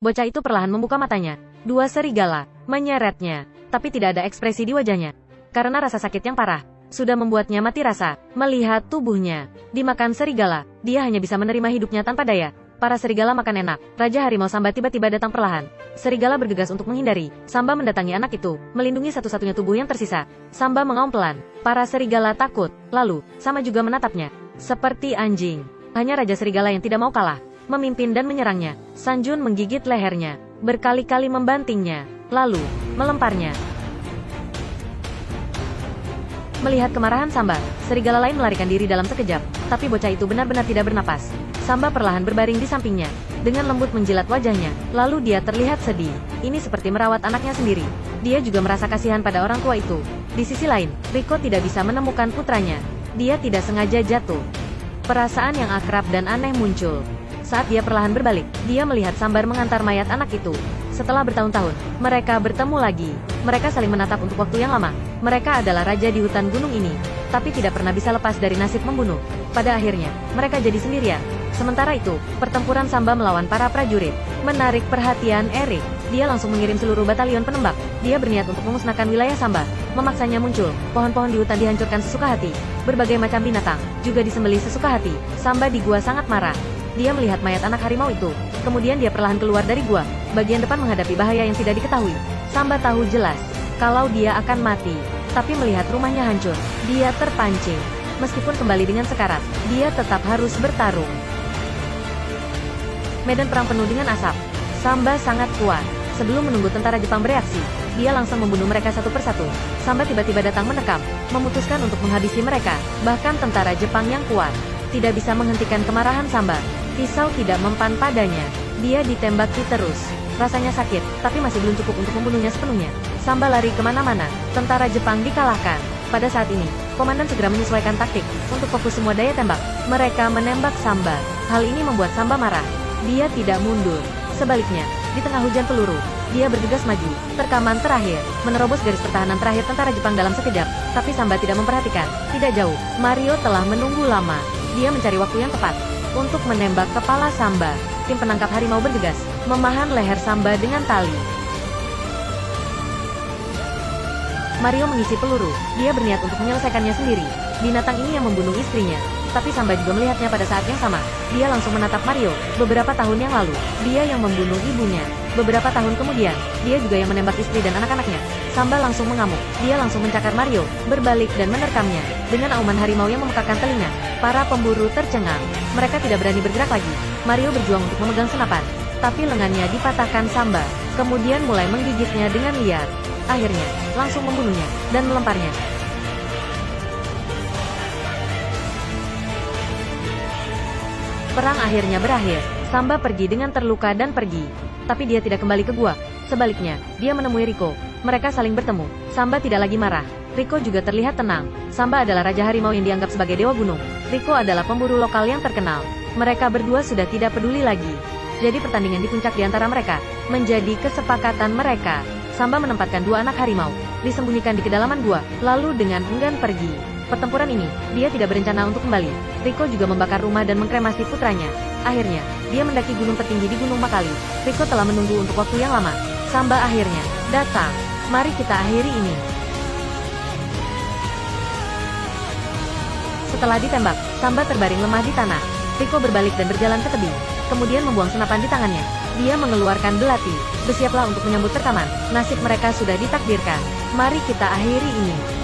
Bocah itu perlahan membuka matanya. Dua serigala menyeretnya, tapi tidak ada ekspresi di wajahnya. Karena rasa sakit yang parah sudah membuatnya mati rasa. Melihat tubuhnya dimakan serigala, dia hanya bisa menerima hidupnya tanpa daya. Para serigala makan enak. Raja Harimau Samba tiba-tiba datang perlahan. Serigala bergegas untuk menghindari. Samba mendatangi anak itu, melindungi satu-satunya tubuh yang tersisa. Samba mengaum pelan. Para serigala takut. Lalu, Samba juga menatapnya. Seperti anjing. Hanya Raja Serigala yang tidak mau kalah. Memimpin dan menyerangnya. Sanjun menggigit lehernya. Berkali-kali membantingnya. Lalu, melemparnya. Melihat kemarahan Samba, serigala lain melarikan diri dalam sekejap. Tapi bocah itu benar-benar tidak bernapas. Samba perlahan berbaring di sampingnya. Dengan lembut menjilat wajahnya. Lalu dia terlihat sedih. Ini seperti merawat anaknya sendiri. Dia juga merasa kasihan pada orang tua itu. Di sisi lain, Riko tidak bisa menemukan putranya. Dia tidak sengaja jatuh. Perasaan yang akrab dan aneh muncul. Saat dia perlahan berbalik, dia melihat Sambar mengantar mayat anak itu. Setelah bertahun-tahun, mereka bertemu lagi. Mereka saling menatap untuk waktu yang lama. Mereka adalah raja di hutan gunung ini, tapi tidak pernah bisa lepas dari nasib membunuh. Pada akhirnya, mereka jadi sendirian. Sementara itu, pertempuran Samba melawan para prajurit menarik perhatian Erik. Dia langsung mengirim seluruh batalion penembak. Dia berniat untuk memusnahkan wilayah Samba. Memaksanya muncul, pohon-pohon di hutan dihancurkan sesuka hati. Berbagai macam binatang juga disembelih sesuka hati. Samba di gua sangat marah. Dia melihat mayat anak harimau itu. Kemudian dia perlahan keluar dari gua. Bagian depan menghadapi bahaya yang tidak diketahui. Samba tahu jelas kalau dia akan mati. Tapi melihat rumahnya hancur, dia terpancing. Meskipun kembali dengan sekarat, dia tetap harus bertarung. Medan perang penuh dengan asap. Samba sangat kuat. Sebelum menunggu tentara Jepang bereaksi, dia langsung membunuh mereka satu persatu. Samba tiba-tiba datang menekam, memutuskan untuk menghabisi mereka. Bahkan tentara Jepang yang kuat tidak bisa menghentikan kemarahan Samba. Pisau tidak mempan padanya. Dia ditembaki terus. Rasanya sakit, tapi masih belum cukup untuk membunuhnya sepenuhnya. Samba lari kemana-mana. Tentara Jepang dikalahkan. Pada saat ini, komandan segera menyesuaikan taktik untuk fokus semua daya tembak. Mereka menembak Samba. Hal ini membuat Samba marah. Dia tidak mundur. Sebaliknya, di tengah hujan peluru, dia bergegas maju. Terkaman terakhir, menerobos garis pertahanan terakhir tentara Jepang dalam sekejap. Tapi Samba tidak memperhatikan. Tidak jauh, Mario telah menunggu lama. Dia mencari waktu yang tepat untuk menembak kepala Samba. Tim penangkap harimau bergegas, memahan leher Samba dengan tali. Mario mengisi peluru. Dia berniat untuk menyelesaikannya sendiri. Binatang ini yang membunuh istrinya. Tapi Samba juga melihatnya pada saat yang sama. Dia langsung menatap Mario. Beberapa tahun yang lalu, dia yang membunuh ibunya. Beberapa tahun kemudian, dia juga yang menembak istri dan anak-anaknya. Samba langsung mengamuk. Dia langsung mencakar Mario, berbalik dan menerkamnya. Dengan auman harimau yang memekakkan telinga, para pemburu tercengang. Mereka tidak berani bergerak lagi. Mario berjuang untuk memegang senapan. Tapi lengannya dipatahkan Samba. Kemudian mulai menggigitnya dengan liar. Akhirnya, langsung membunuhnya dan melemparnya. Perang akhirnya berakhir. Samba pergi dengan terluka dan pergi. Tapi dia tidak kembali ke gua. Sebaliknya, dia menemui Riko. Mereka saling bertemu. Samba tidak lagi marah. Riko juga terlihat tenang. Samba adalah raja harimau yang dianggap sebagai dewa gunung. Riko adalah pemburu lokal yang terkenal. Mereka berdua sudah tidak peduli lagi. Jadi pertandingan di puncak di antara mereka menjadi kesepakatan mereka. Samba menempatkan dua anak harimau, disembunyikan di kedalaman gua, lalu dengan enggan pergi. Pertempuran ini, dia tidak berencana untuk kembali. Riko juga membakar rumah dan mengkremasi putranya. Akhirnya, dia mendaki gunung tertinggi di Gunung Makali. Riko telah menunggu untuk waktu yang lama. Samba akhirnya datang. Mari kita akhiri ini. Setelah ditembak, Samba terbaring lemah di tanah. Riko berbalik dan berjalan ke tebing. Kemudian membuang senapan di tangannya. Dia mengeluarkan belati. Bersiaplah untuk menyambut rekaman. Nasib mereka sudah ditakdirkan. Mari kita akhiri ini.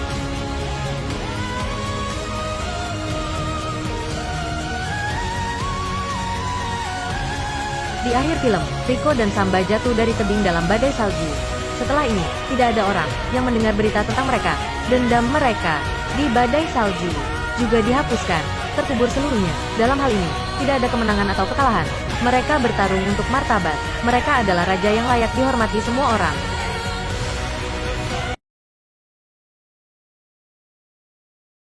Di akhir film, Riko dan Samba jatuh dari tebing dalam badai salju. Setelah ini, tidak ada orang yang mendengar berita tentang mereka. Dendam mereka di badai salju juga dihapuskan, terkubur seluruhnya. Dalam hal ini, tidak ada kemenangan atau kekalahan. Mereka bertarung untuk martabat. Mereka adalah raja yang layak dihormati semua orang.